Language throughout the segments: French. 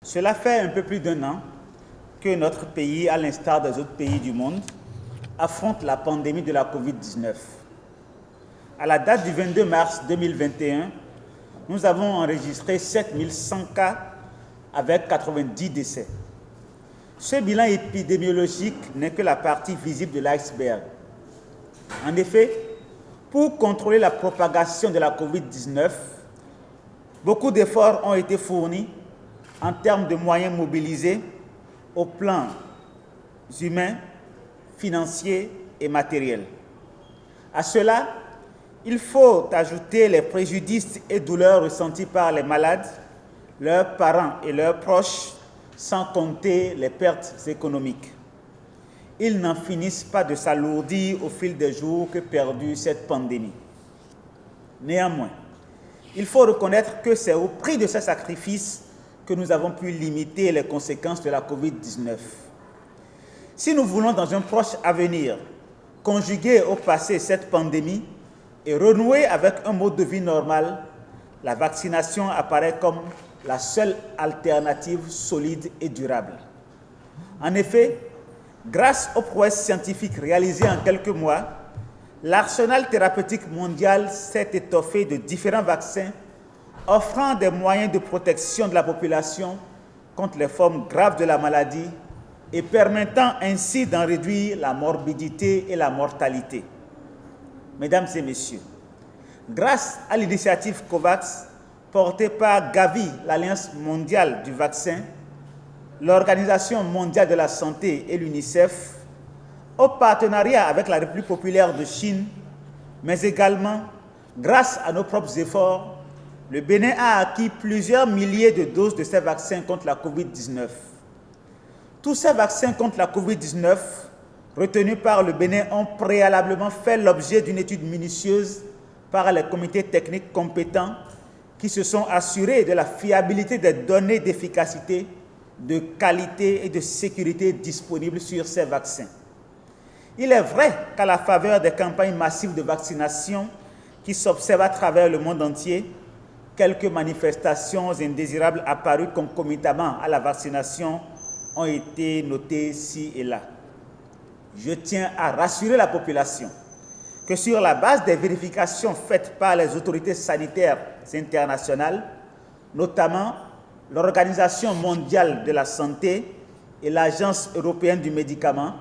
Cela fait un peu plus d'1 an que notre pays, à l'instar des autres pays du monde, affronte la pandémie de la Covid-19. À la date du 22 mars 2021, nous avons enregistré 7100 cas avec 90 décès. Ce bilan épidémiologique n'est que la partie visible de l'iceberg. En effet, pour contrôler la propagation de la Covid-19, beaucoup d'efforts ont été fournis en termes de moyens mobilisés au plan humain, financier et matériel. À cela, il faut ajouter les préjudices et douleurs ressentis par les malades, leurs parents et leurs proches, sans compter les pertes économiques. Ils n'en finissent pas de s'alourdir au fil des jours que perdure cette pandémie. Néanmoins, il faut reconnaître que c'est au prix de ces sacrifices que nous avons pu limiter les conséquences de la Covid-19. Si nous voulons, dans un proche avenir, conjuguer au passé cette pandémie et renouer avec un mode de vie normal, la vaccination apparaît comme la seule alternative solide et durable. En effet, grâce aux prouesses scientifiques réalisées en quelques mois, l'arsenal thérapeutique mondial s'est étoffé de différents vaccins offrant des moyens de protection de la population contre les formes graves de la maladie et permettant ainsi d'en réduire la morbidité et la mortalité. Mesdames et messieurs, grâce à l'initiative COVAX portée par Gavi, l'Alliance mondiale du vaccin, l'Organisation mondiale de la santé et l'UNICEF, au partenariat avec la République populaire de Chine, mais également grâce à nos propres efforts, le Bénin a acquis plusieurs milliers de doses de ces vaccins contre la Covid-19. Tous ces vaccins contre la Covid-19 retenus par le Bénin ont préalablement fait l'objet d'une étude minutieuse par les comités techniques compétents qui se sont assurés de la fiabilité des données d'efficacité, de qualité et de sécurité disponibles sur ces vaccins. Il est vrai qu'à la faveur des campagnes massives de vaccination qui s'observent à travers le monde entier, quelques manifestations indésirables apparues concomitamment à la vaccination ont été notées ici et là. Je tiens à rassurer la population que sur la base des vérifications faites par les autorités sanitaires internationales, notamment l'Organisation mondiale de la santé et l'Agence européenne du médicament,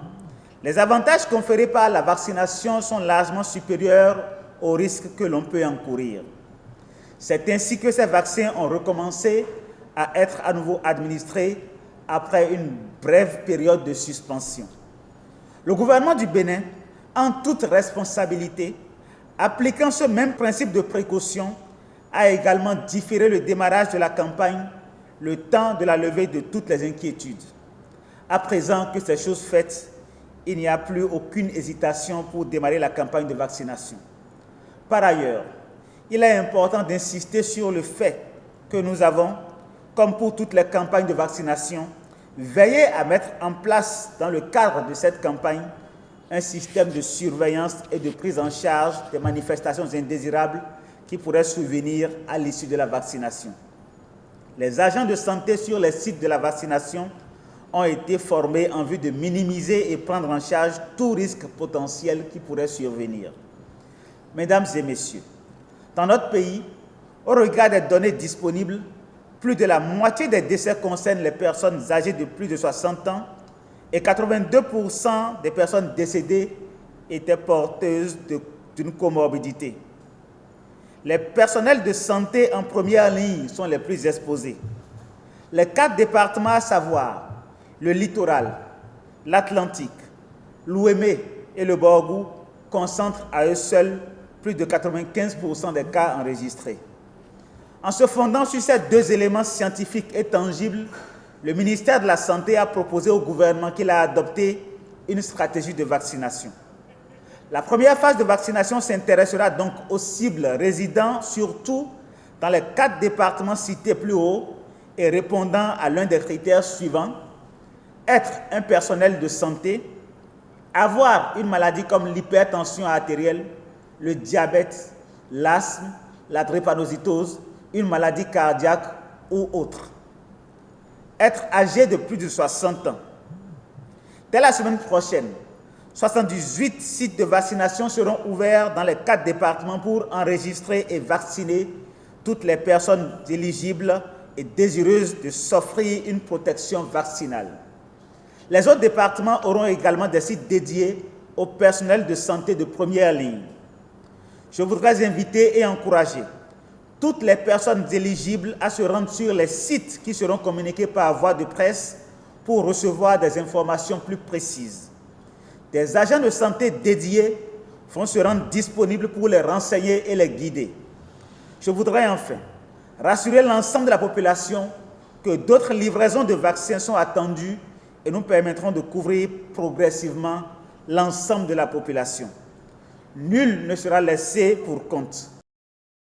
les avantages conférés par la vaccination sont largement supérieurs aux risques que l'on peut encourir. C'est ainsi que ces vaccins ont recommencé à être à nouveau administrés après une brève période de suspension. Le gouvernement du Bénin, en toute responsabilité, appliquant ce même principe de précaution, a également différé le démarrage de la campagne le temps de la levée de toutes les inquiétudes. À présent que ces choses faites, il n'y a plus aucune hésitation pour démarrer la campagne de vaccination. Par ailleurs, il est important d'insister sur le fait que nous avons, comme pour toutes les campagnes de vaccination, veillé à mettre en place, dans le cadre de cette campagne, un système de surveillance et de prise en charge des manifestations indésirables qui pourraient survenir à l'issue de la vaccination. Les agents de santé sur les sites de la vaccination ont été formés en vue de minimiser et prendre en charge tout risque potentiel qui pourrait survenir. Mesdames et messieurs, dans notre pays, au regard des données disponibles, plus de la moitié des décès concernent les personnes âgées de plus de 60 ans et 82% des personnes décédées étaient porteuses d'une comorbidité. Les personnels de santé en première ligne sont les plus exposés. Les 4 départements, à savoir le littoral, l'Atlantique, l'Ouémé et le Borgou, concentrent à eux seuls plus de 95% des cas enregistrés. En se fondant sur ces 2 éléments scientifiques et tangibles, le ministère de la Santé a proposé au gouvernement qu'il a adopté une stratégie de vaccination. La première phase de vaccination s'intéressera donc aux cibles résidant surtout dans les 4 départements cités plus haut et répondant à l'un des critères suivants: être un personnel de santé, avoir une maladie comme l'hypertension artérielle, le diabète, l'asthme, la drépanocytose, une maladie cardiaque ou autre. être âgés de plus de 60 ans. Dès la semaine prochaine, 78 sites de vaccination seront ouverts dans les 4 départements pour enregistrer et vacciner toutes les personnes éligibles et désireuses de s'offrir une protection vaccinale. Les autres départements auront également des sites dédiés au personnel de santé de première ligne. Je voudrais inviter et encourager toutes les personnes éligibles à se rendre sur les sites qui seront communiqués par voie de presse pour recevoir des informations plus précises. Des agents de santé dédiés vont se rendre disponibles pour les renseigner et les guider. Je voudrais enfin rassurer l'ensemble de la population que d'autres livraisons de vaccins sont attendues et nous permettront de couvrir progressivement l'ensemble de la population. Nul ne sera laissé pour compte.